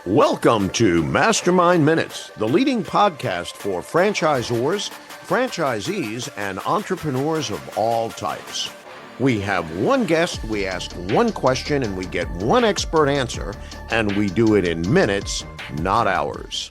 Welcome to MasterMind Minutes, the leading podcast for franchisors, franchisees, and entrepreneurs of all types. We have one guest, we ask one question, and we get one expert answer, and we do it in minutes, not hours.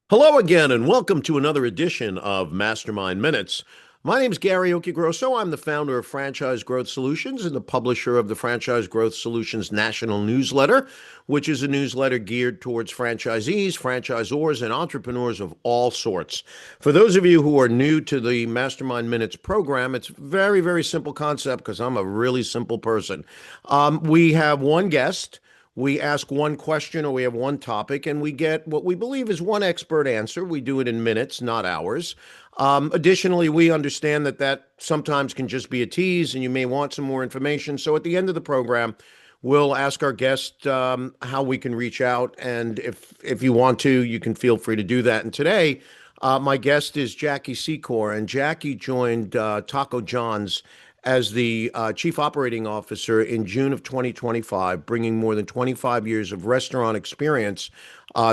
Hello again, and welcome to another edition of MasterMind Minutes. My name is Gary Occhiogrosso. I'm the founder of Franchise Growth Solutions and the publisher of the Franchise Growth Solutions National Newsletter, which is a newsletter geared towards franchisees, franchisors, and entrepreneurs of all sorts. For those of you who are new to the Mastermind Minutes program, it's a very, very simple concept because I'm a really simple person. We have one guest. We ask one question or we have one topic, and we get what we believe is one expert answer. We do it in minutes, not hours. Additionally, we understand that sometimes can just be a tease and you may want some more information. So at the end of the program, we'll ask our guest how we can reach out. And if you want to, you can feel free to do that. And today, my guest is Jackie Secor, and Jackie joined Taco John's as the Chief Operating Officer in June of 2025, bringing more than 25 years of restaurant experience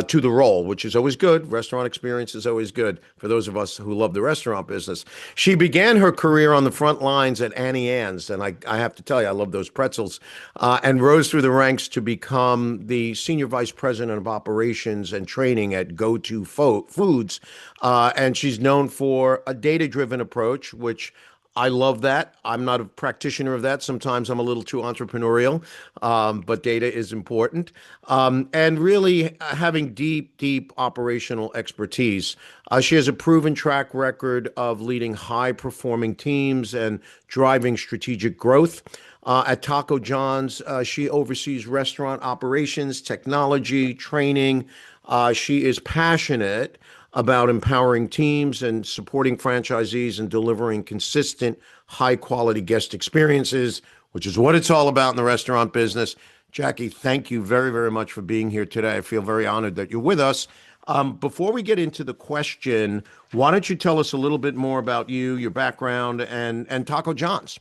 to the role, which is always good. Restaurant experience is always good for those of us who love the restaurant business. She began her career on the front lines at Auntie Anne's, and I have to tell you, I love those pretzels, and rose through the ranks to become the Senior Vice President of Operations and Training at GoTo Foods. And she's known for a data-driven approach, which I love that. I'm not a practitioner of that. Sometimes I'm a little too entrepreneurial, but data is important. And really having deep operational expertise. She has a proven track record of leading high-performing teams and driving strategic growth. At Taco John's, she oversees restaurant operations, technology, training. She is passionate about empowering teams and supporting franchisees and delivering consistent, high-quality guest experiences, which is what it's all about in the restaurant business. Jackie, thank you very, very much for being here today. I feel very honored that you're with us. Before we get into the question, why don't you tell us a little bit more about you, your background, and Taco John's?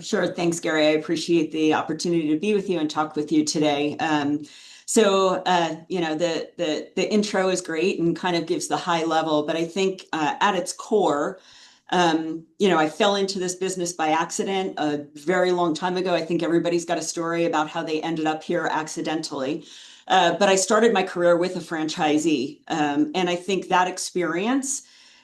Sure. Thanks, Gary. I appreciate the opportunity to be with you and talk with you today. The intro is great and kind of gives the high level, but I think at its core, I fell into this business by accident a very long time ago. I think everybody's got a story about how they ended up here accidentally. But I started my career with a franchisee. And I think that experience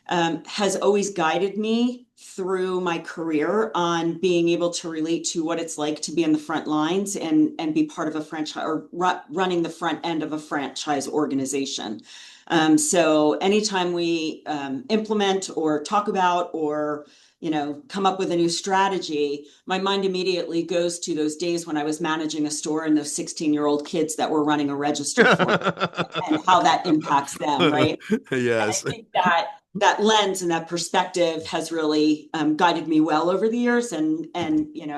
has always guided me through my career on being able to relate to what it's like to be in the front lines and be part of a franchise or running the front end of a franchise organization. So anytime we implement or talk about or come up with a new strategy, my mind immediately goes to those days when I was managing a store and those 16-year-old kids that were running a register for and how that impacts them, right? Yes. And I think that lens and that perspective has really guided me well over the years and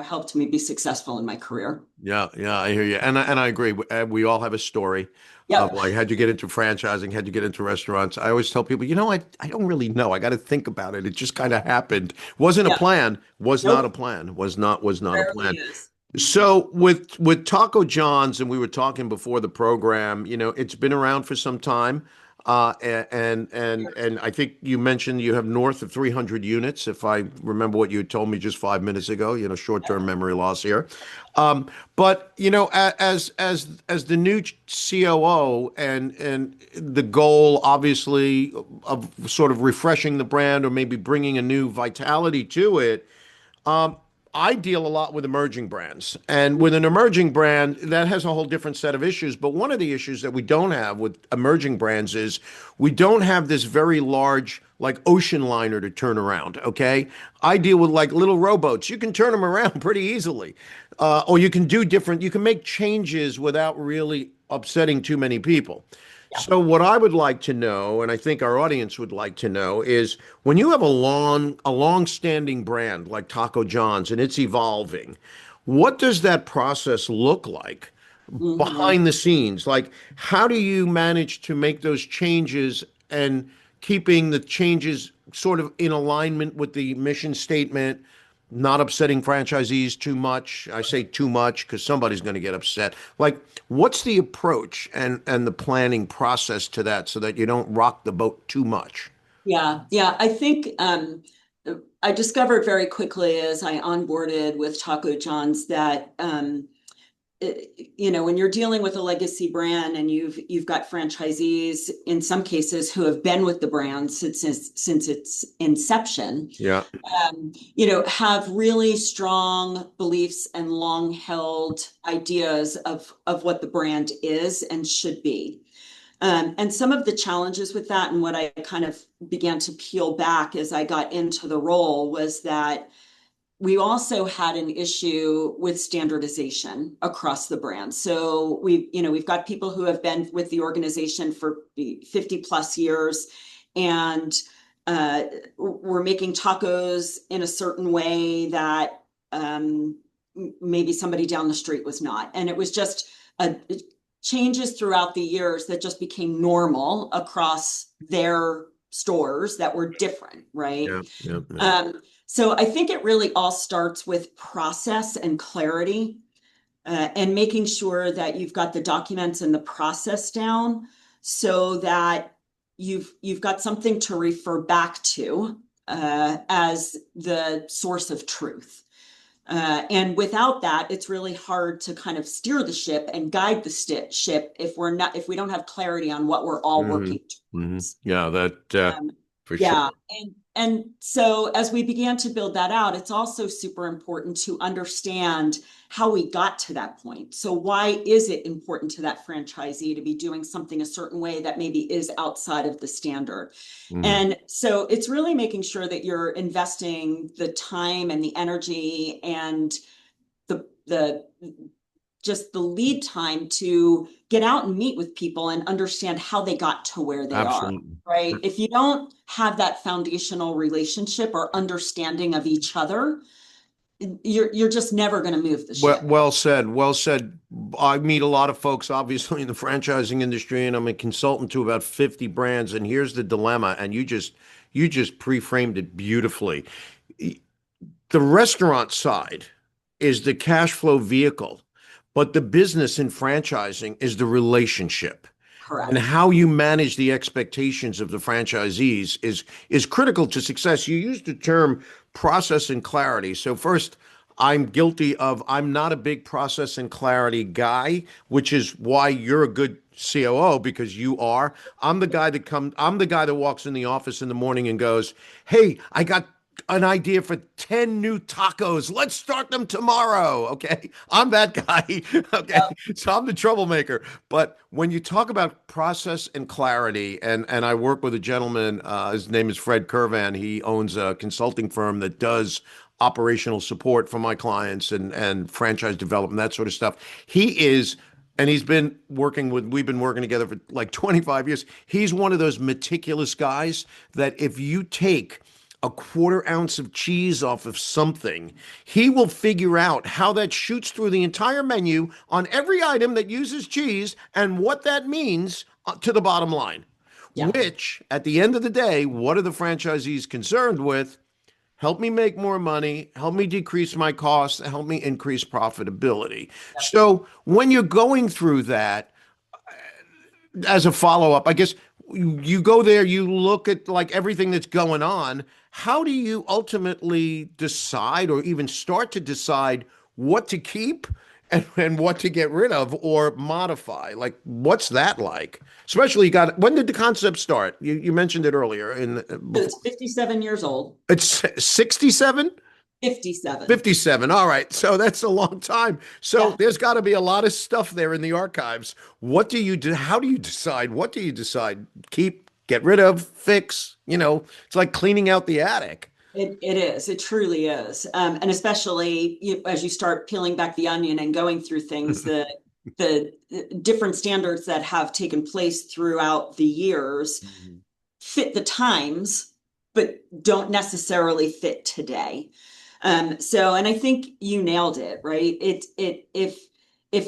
helped me be successful in my career. Yeah, I hear you. And I agree. We all have a story of like, how'd you get into franchising? How'd you get into restaurants? I always tell people, I don't really know. I got to think about it. It just kind of happened. Wasn't a plan. Was not a plan. Was not a plan. So with Taco John's, and we were talking before the program, it's been around for some time. And I think you mentioned you have north of 300 units, if I remember what you had told me just 5 minutes ago, short-term memory loss here. But as the new COO and the goal, obviously, of sort of refreshing the brand or maybe bringing a new vitality to it, I deal a lot with emerging brands. And with an emerging brand, that has a whole different set of issues. But one of the issues that we don't have with emerging brands is we don't have this very large, like, ocean liner to turn around, okay? I deal with, like, little rowboats. You can turn them around pretty easily. Or you can you can make changes without really upsetting too many people. So what I would like to know, and I think our audience would like to know, is when you have a long-standing brand like Taco John's and it's evolving, what does that process look like behind the scenes? Like, how do you manage to make those changes and keeping the changes sort of in alignment with the mission statement, not upsetting franchisees too much. I say too much because somebody's going to get upset. Like, what's the approach and the planning process to that so that you don't rock the boat too much? Yeah. I think I discovered very quickly as I onboarded with Taco John's that when you're dealing with a legacy brand and you've got franchisees in some cases who have been with the brand since its inception, Yeah. have really strong beliefs and long held ideas of what the brand is and should be. And some of the challenges with that and what I kind of began to peel back as I got into the role was that we also had an issue with standardization across the brand. So we've got people who have been with the organization for 50 plus years, and we're making tacos in a certain way that maybe somebody down the street was not. And it was just changes throughout the years that just became normal across their stores that were different, right? Yeah. So I think it really all starts with process and clarity, and making sure that you've got the documents and the process down so that you've got something to refer back to as the source of truth. And without that, it's really hard to kind of steer the ship and guide the ship if we don't have clarity on what we're all working towards. Yeah, that for sure. Yeah. And so as we began to build that out, it's also super important to understand how we got to that point. So why is it important to that franchisee to be doing something a certain way that maybe is outside of the standard? And so it's really making sure that you're investing the time and the energy and the just the lead time to get out and meet with people and understand how they got to where they are, Absolutely. right? If you don't have that foundational relationship or understanding of each other, you're just never going to move the Well, ship. well said. Well said. I meet a lot of folks, obviously, in the franchising industry, and I'm a consultant to about 50 brands. And here's the dilemma, and you just pre-framed it beautifully. The restaurant side is the cash flow vehicle, but the business in franchising is the relationship. And Correct. how you manage the expectations of the franchisees is critical to success. You used the term process and clarity. So first, I'm not a big process and clarity guy, which is why you're a good COO because you are. I'm the guy that walks in the office in the morning and goes, "Hey, I got an idea for 10 new tacos. Let's start them tomorrow." Okay. I'm that guy. Okay. Yep. So I'm the troublemaker. But when you talk about process and clarity, and I work with a gentleman, his name is Fred Curvan. He owns a consulting firm that does operational support for my clients and franchise development, that sort of stuff. And we've been working together for like 25 years. He's one of those meticulous guys that if you take a quarter ounce of cheese off of something, he will figure out how that shoots through the entire menu on every item that uses cheese and what that means to the bottom line. Yeah. Which, at the end of the day, what are the franchisees concerned with? Help me make more money, help me decrease my costs, help me increase profitability. So when you're going through that, as a follow-up, I guess you go there, you look at like everything that's going on. How do you ultimately decide or even start to decide what to keep and what to get rid of or modify? Like, what's that like? Especially when did the concept start? You mentioned it earlier It's before. 57 years old. It's 67? 57. 57. All right. So that's a long time. So Yeah. there's got to be a lot of stuff there in the archives. What do you do? How do you decide? What do you decide? Keep, get rid of, fix? It's like cleaning out the attic. It is. It truly is. And especially as you start peeling back the onion and going through things, the different standards that have taken place throughout the years fit the times, but don't necessarily fit today. And I think you nailed it, right? If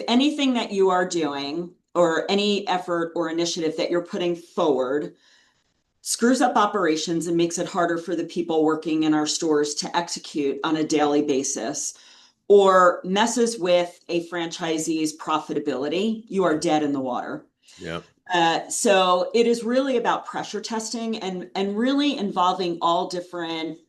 anything that you are doing or any effort or initiative that you're putting forward screws up operations and makes it harder for the people working in our stores to execute on a daily basis, or messes with a franchisee's profitability, you are dead in the water. Yeah. So it is really about pressure testing and really involving all different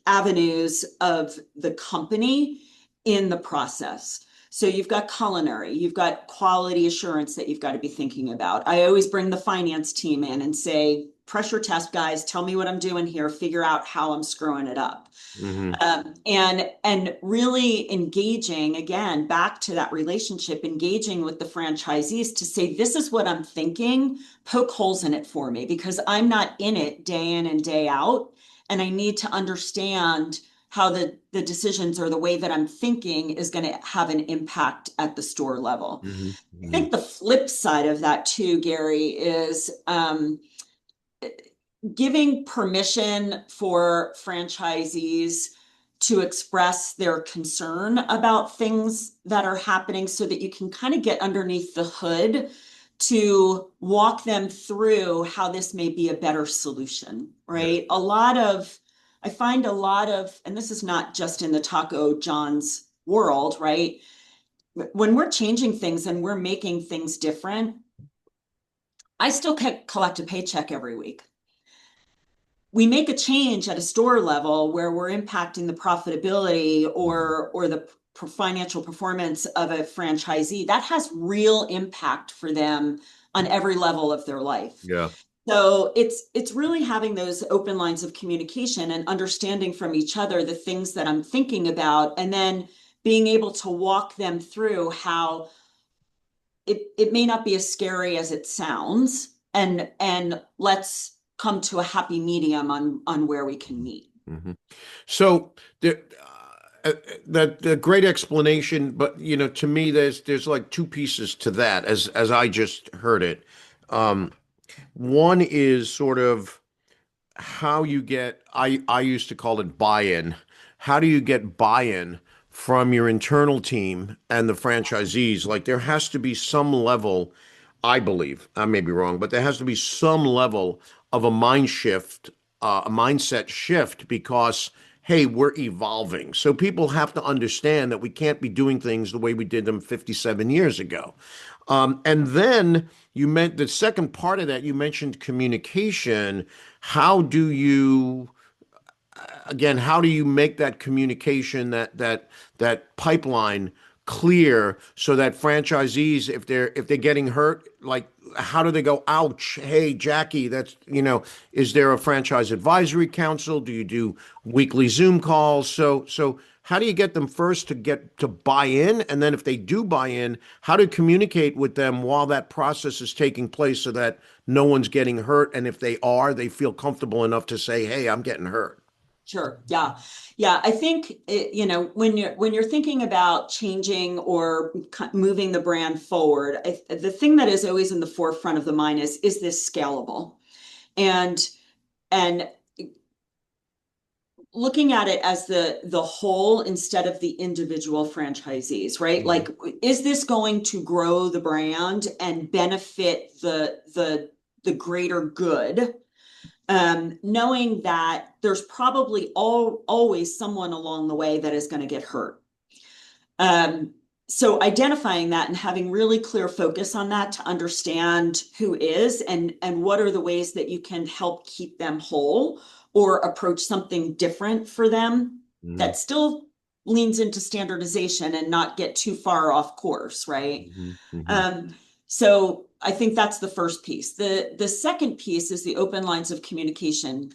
avenues of the company in the process. So you've got culinary, you've got quality assurance that you've got to be thinking about. I always bring the finance team in and say, pressure test, guys, tell me what I'm doing here, figure out how I'm screwing it up. Mm-hmm. And really engaging, again, back to that relationship, engaging with the franchisees to say, this is what I'm thinking, poke holes in it for me, because I'm not in it day in and day out. And I need to understand how the decisions or the way that I'm thinking is going to have an impact at the store level. Mm-hmm. I Mm-hmm. think the flip side of that too, Gary, is giving permission for franchisees to express their concern about things that are happening so that you can kind of get underneath the hood to walk them through how this may be a better solution, Yeah. right? I find a lot of, and this is not just in the Taco John's world, right? When we're changing things and we're making things different, I still collect a paycheck every week. We make a change at a store level where we're impacting the profitability or the financial performance of a franchisee, that has real impact for them on every level of their life. Yeah. So it's really having those open lines of communication and understanding from each other the things that I'm thinking about, and then being able to walk them through how it may not be as scary as it sounds, and let's come to a happy medium on where we can meet. Mm-hmm. So that the great explanation, but to me, there's like two pieces to that, as I just heard it. Um, One is sort of how you get, I used to call it buy-in. How do you get buy-in from your internal team and the franchisees? Like there has to be some level, I believe, I may be wrong, but there has to be some level of a mind shift, a mindset shift, because hey, we're evolving. So people have to understand that we can't be doing things the way we did them 57 years ago. And then you meant the second part of that, you mentioned communication. How do you, again, how do you make that communication, that pipeline clear so that franchisees, if they're getting hurt, like how do they go, ouch, hey Jackie, is there a franchise advisory council? Do you do weekly Zoom calls? So how do you get them first to get to buy in? And then if they do buy in, how to communicate with them while that process is taking place so that no one's getting hurt? And if they are, they feel comfortable enough to say, hey, I'm getting hurt. Sure. Yeah. Yeah. I think when you're thinking about changing or moving the brand forward, the thing that is always in the forefront of the mind is this scalable? And and looking at it as the whole instead of the individual franchisees, right? Mhm. Like, is this going to grow the brand and benefit the greater good? Knowing that there's probably always someone along the way that is going to get hurt. So identifying that and having really clear focus on that to understand who is and what are the ways that you can help keep them whole or approach something different for them Mhm. that still leans into standardization and not get too far off course, right? Mhm. Mhm. Um, so I think that's the first piece. The second piece is the open lines of communication.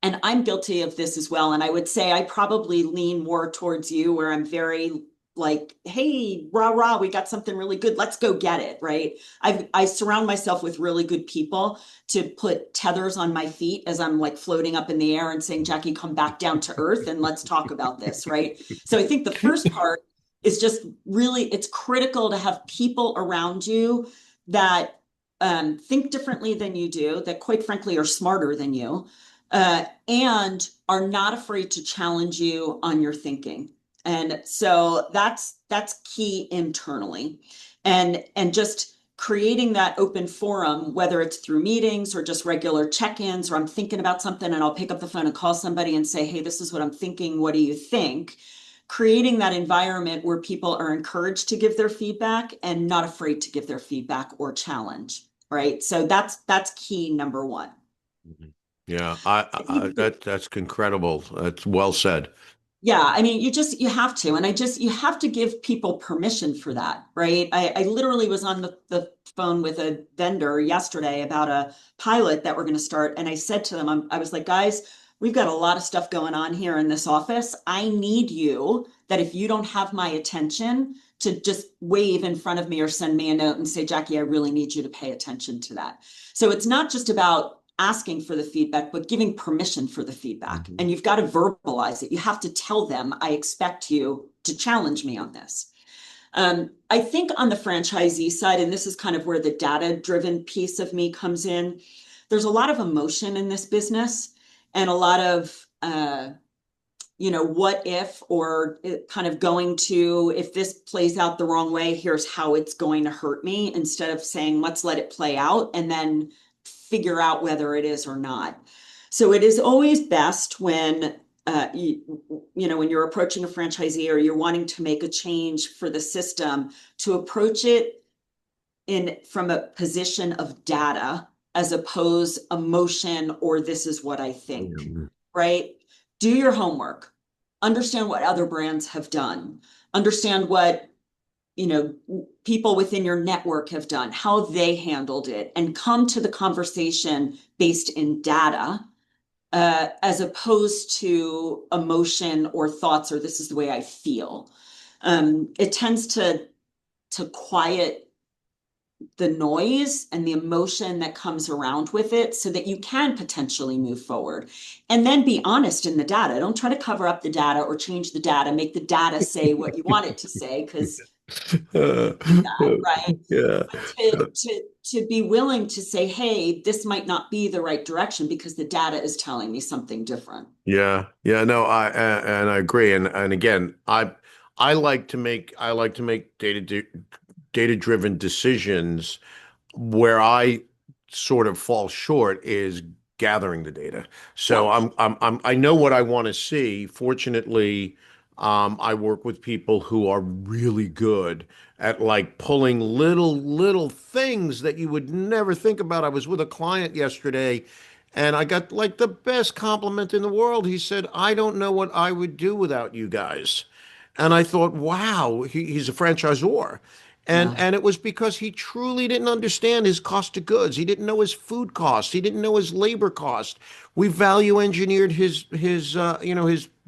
And I'm guilty of this as well. And I would say I probably lean more towards you, where I'm very like, hey, rah, rah, we got something really good. Let's go get it. Right. I surround myself with really good people to put tethers on my feet as I'm like floating up in the air and saying, Jackie, come back down to earth and let's talk about this. Right. So I think the first part is just really, it's critical to have people around you that think differently than you do, that quite frankly are smarter than you, and are not afraid to challenge you on your thinking. And so that's key internally, and just creating that open forum, whether it's through meetings or just regular check-ins, or I'm thinking about something and I'll pick up the phone and call somebody and say, hey, this is what I'm thinking. What do you think? Creating that environment where people are encouraged to give their feedback and not afraid to give their feedback or challenge, right? So that's key number one. Mhm. Yeah, that's incredible. That's well said. Yeah, I mean, you have to, and you have to give people permission for that, right? I literally was on the phone with a vendor yesterday about a pilot that we're going to start, and I said to them, I was like, guys, we've got a lot of stuff going on here in this office. I need you that if you don't have my attention, to just wave in front of me or send me a note and say, Jackie, I really need you to pay attention to that. So it's not just about asking for the feedback, but giving permission for the feedback. Mhm. And you've got to verbalize it. You have to tell them, I expect you to challenge me on this. I think on the franchisee side, and this is kind of where the data driven piece of me comes in, there's a lot of emotion in this business and a lot of, what if, or kind of going to, if this plays out the wrong way, here's how it's going to hurt me, instead of saying, let's let it play out and then figure out whether it is or not. So it is always best when, when you're approaching a franchisee or you're wanting to make a change for the system, to approach it from a position of data as opposed emotion or this is what I think, Yeah. right? Do your homework, understand what other brands have done, understand what people within your network have done, how they handled it, and come to the conversation based in data, as opposed to emotion or thoughts or this is the way I feel. It tends to quiet the noise and the emotion that comes around with it so that you can potentially move forward. And then be honest in the data. Don't try to cover up the data or change the data, make the data say what you want it to say, because Uh, do that, right? yeah. But to be willing to say, hey, this might not be the right direction because the data is telling me something different. Yeah, yeah, no, and I agree, and again, I like to make data driven decisions. Where I sort of fall short is gathering the data. Yeah. So I know what I want to see. Fortunately, I work with people who are really good at like pulling little things that you would never think about. I was with a client yesterday and I got like the best compliment in the world. He said, I don't know what I would do without you guys. And I thought, wow, he's a franchisor. And Yeah. and it was because he truly didn't understand his cost of goods. He didn't know his food cost. He didn't know his labor cost. We value engineered his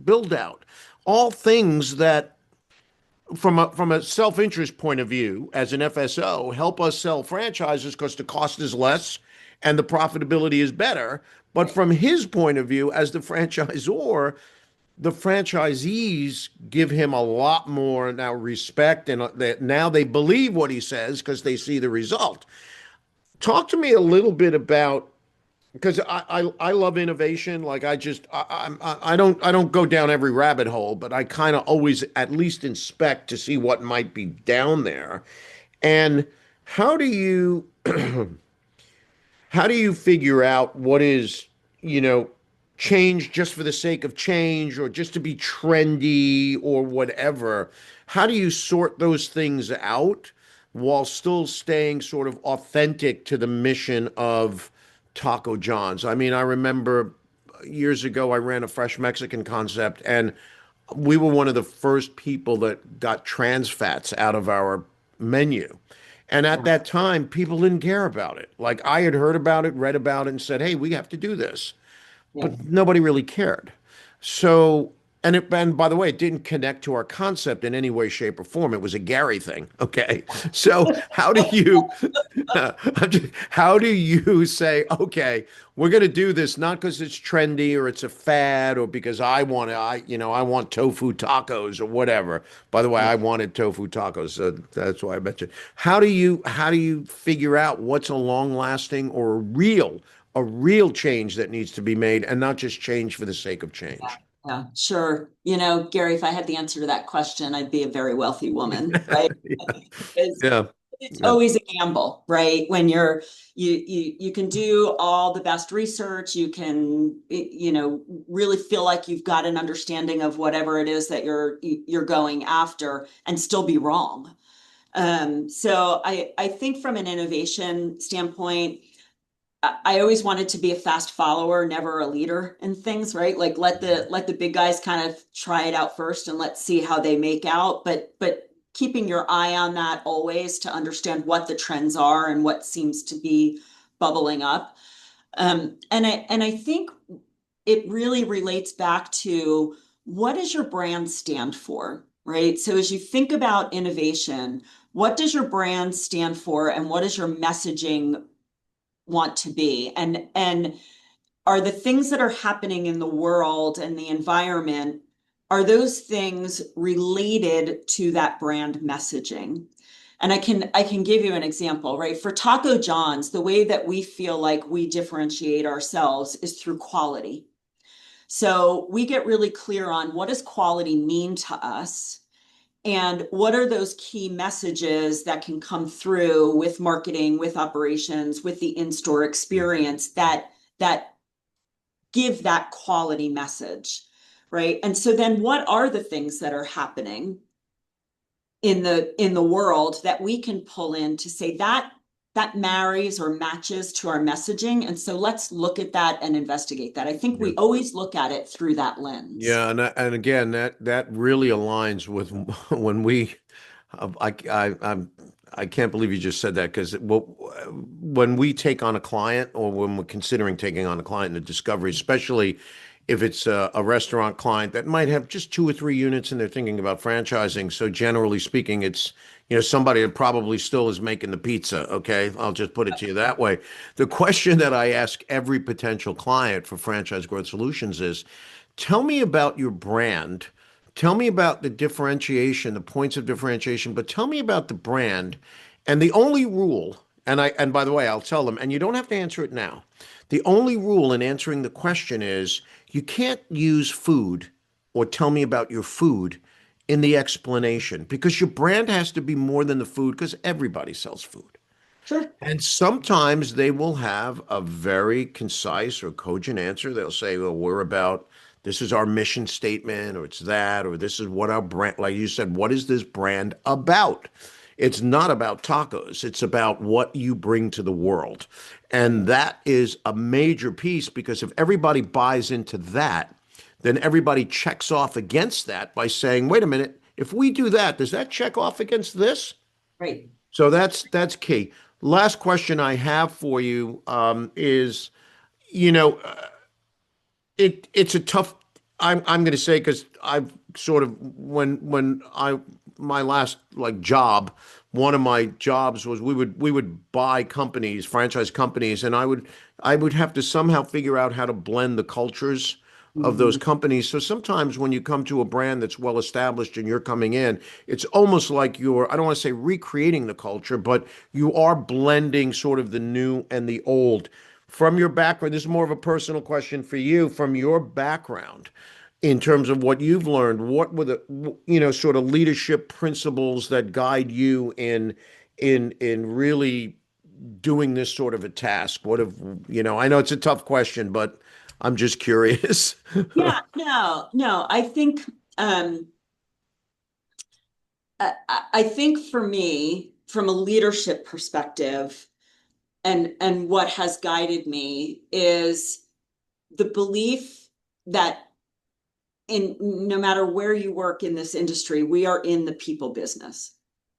build out. All things that from a self-interest point of view as an FSO help us sell franchises because the cost is less and the profitability is better. But Right. from his point of view as the franchisor, the franchisees give him a lot more now respect and now they believe what he says because they see the result. Talk to me a little bit about because I love innovation. Like I don't go down every rabbit hole, but I kind of always at least inspect to see what might be down there. And how do you how do you figure out what is, you know, change just for the sake of change or just to be trendy or whatever? How do you sort those things out while still staying sort of authentic to the mission of Taco John's? I mean, I remember years ago I ran a fresh Mexican concept and we were one of the first people that got trans fats out of our menu. And at Yeah. that time, people didn't care about it. Like I had heard about it, read about it, and said, "Hey, we have to do this," Yeah. but nobody really cared. So, and by the way, it didn't connect to our concept in any way, shape, or form. It was a Gary thing. Okay, so how do you say, okay, we're going to do this not because it's trendy or it's a fad or because I want tofu tacos or whatever. By the way, I wanted tofu tacos, so that's why I mentioned. How do you figure out what's a long lasting or a real change that needs to be made and not just change for the sake of Yeah, change? yeah, sure. Gary, if I had the answer to that question, I'd be a very wealthy woman, right? Yeah. Because Yeah. It's Yep. always a gamble, right? When you can do all the best research, you can, really feel like you've got an understanding of whatever it is that you're going after and still be wrong. So I think from an innovation standpoint, I always wanted to be a fast follower, never a leader in things, right? Like let the big guys kind of try it out first and let's see how they make out. But keeping your eye on that always to understand what the trends are and what seems to be bubbling up. And I think it really relates back to what does your brand stand for, right? So as you think about innovation, what does your brand stand for and what does your messaging want to be? And are the things that are happening in the world and the environment, are those things related to that brand messaging? And I can give you an example, right? For Taco John's, the way that we feel like we differentiate ourselves is through quality. So we get really clear on what does quality mean to us and what are those key messages that can come through with marketing, with operations, with the in-store experience that give that quality message, right? And so then what are the things that are happening in the world that we can pull in to say that marries or matches to our messaging? And so let's look at that and investigate that. I think Yeah. we always look at it through that lens. Yeah, and again, that really aligns with when we, I can't believe you just said that because when we take on a client or when we're considering taking on a client in a discovery, especially if it's a restaurant client that might have just 2 or 3 units and they're thinking about franchising. So generally speaking, it's somebody that probably still is making the pizza. Okay, I'll just put it to you that way. The question that I ask every potential client for Franchise Growth Solutions is, tell me about your brand. Tell me about the differentiation, the points of differentiation, but tell me about the brand. And the only rule, and by the way, I'll tell them, and you don't have to answer it now. The only rule in answering the question is you can't use food or tell me about your food in the explanation because your brand has to be more than the food because everybody sells food. Sure. And sometimes they will have a very concise or cogent answer. They'll say, well, we're about, this is our mission statement, or it's that, or this is what our brand, like you said, what is this brand about? It's not about tacos. It's about what you bring to the world. And that is a major piece because if everybody buys into that, then everybody checks off against that by saying, wait a minute, if we do that, does that check off against this? Right. So that's key. Last question I have for you is, you know, it's a tough. I'm going to say because I've sort of when I my last like job, one of my jobs was we would buy companies, franchise companies, and I would have to somehow figure out how to blend the cultures of those Mhm. companies. So sometimes when you come to a brand that's well established and you're coming in, it's almost like you're, I don't want to say recreating the culture, but you are blending sort of the new and the old. From your background, this is more of a personal question for you. From your background, in terms of what you've learned, what were the, sort of leadership principles that guide you in really doing this sort of a task? What have, I know it's a tough question, but I'm just curious. Yeah, no, no. I think for me, from a leadership perspective, and what has guided me is the belief that in no matter where you work in this industry, we are in the people business,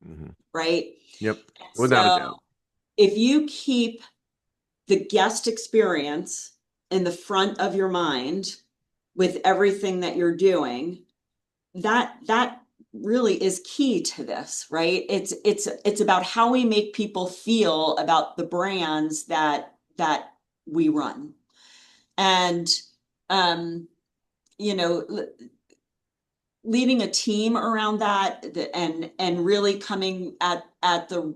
Mhm. right? Yep, without a So doubt. if you keep the guest experience in the front of your mind with everything that you're doing, that really is key to this, right? It's about how we make people feel about the brands that we run. And um, you know, leading a team around that and really coming at the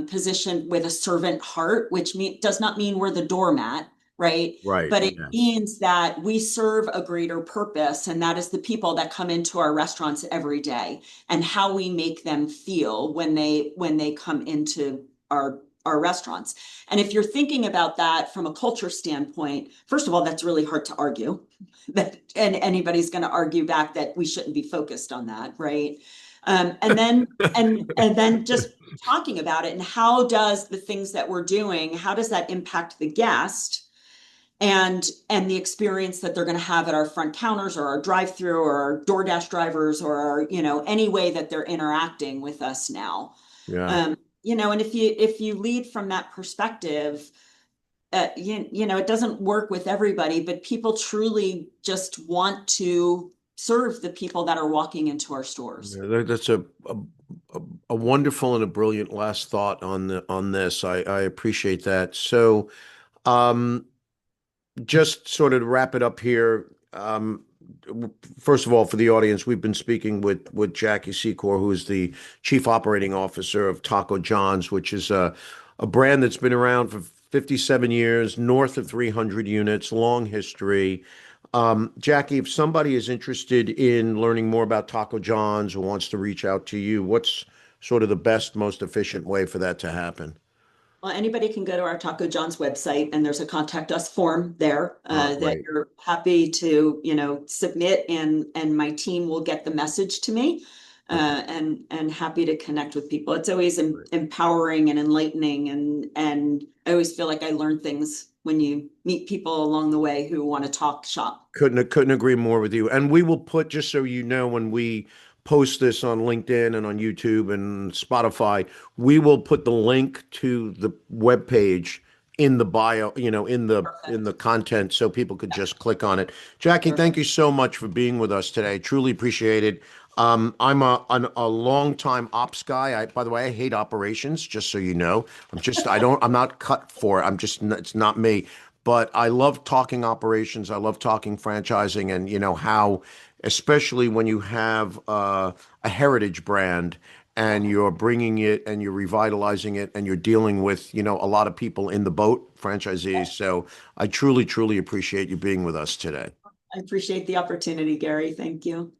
position with a servant heart, which does not mean we're the doormat, right? Right. But it Yes. means that we serve a greater purpose, and that is the people that come into our restaurants every day and how we make them feel when they come into our restaurants. And if you're thinking about that from a culture standpoint, first of all, that's really hard to argue. That and anybody's going to argue back that we shouldn't be focused on that, right? And then and then just talking about it and how does the things that we're doing, how does that impact the guest and the experience that they're going to have at our front counters or our drive-through or our DoorDash drivers or our, any way that they're interacting with us now. Yeah. Um, and if you lead from that perspective, it doesn't work with everybody, but people truly just want to serve the people that are walking into our stores. That's a wonderful and a brilliant last thought on this. I appreciate that. So, um, just sort of to wrap it up here. First of all, for the audience, we've been speaking with Jackie Secor, who is the Chief Operating Officer of Taco John's, which is a brand that's been around for 57 years, north of 300 units, long history. Jackie, if somebody is interested in learning more about Taco John's or wants to reach out to you, what's sort of the best, most efficient way for that to happen? Well, anybody can go to our Taco John's website and there's a contact us form there that Great. you're happy to, submit and my team will get the message to me Okay, and happy to connect with people. It's always great. empowering and enlightening and I always feel like I learn things when you meet people along the way who want to talk shop. Couldn't agree more with you. And we will put, just so you know, when we post this on LinkedIn and on YouTube and Spotify, we will put the link to the webpage in the bio, in the Perfect. content so people could just click on it. Jackie, thank Perfect. you so much for being with us today. Truly appreciate it. I'm a long-time ops guy. By the way, I hate operations, just so you know. I'm not cut for it. It's not me. But I love talking operations. I love talking franchising and, how, especially when you have a heritage brand and you're bringing it and you're revitalizing it and you're dealing with, a lot of people in the boat, franchisees. So I truly, truly appreciate you being with us today. I appreciate the opportunity, Gary. Thank you.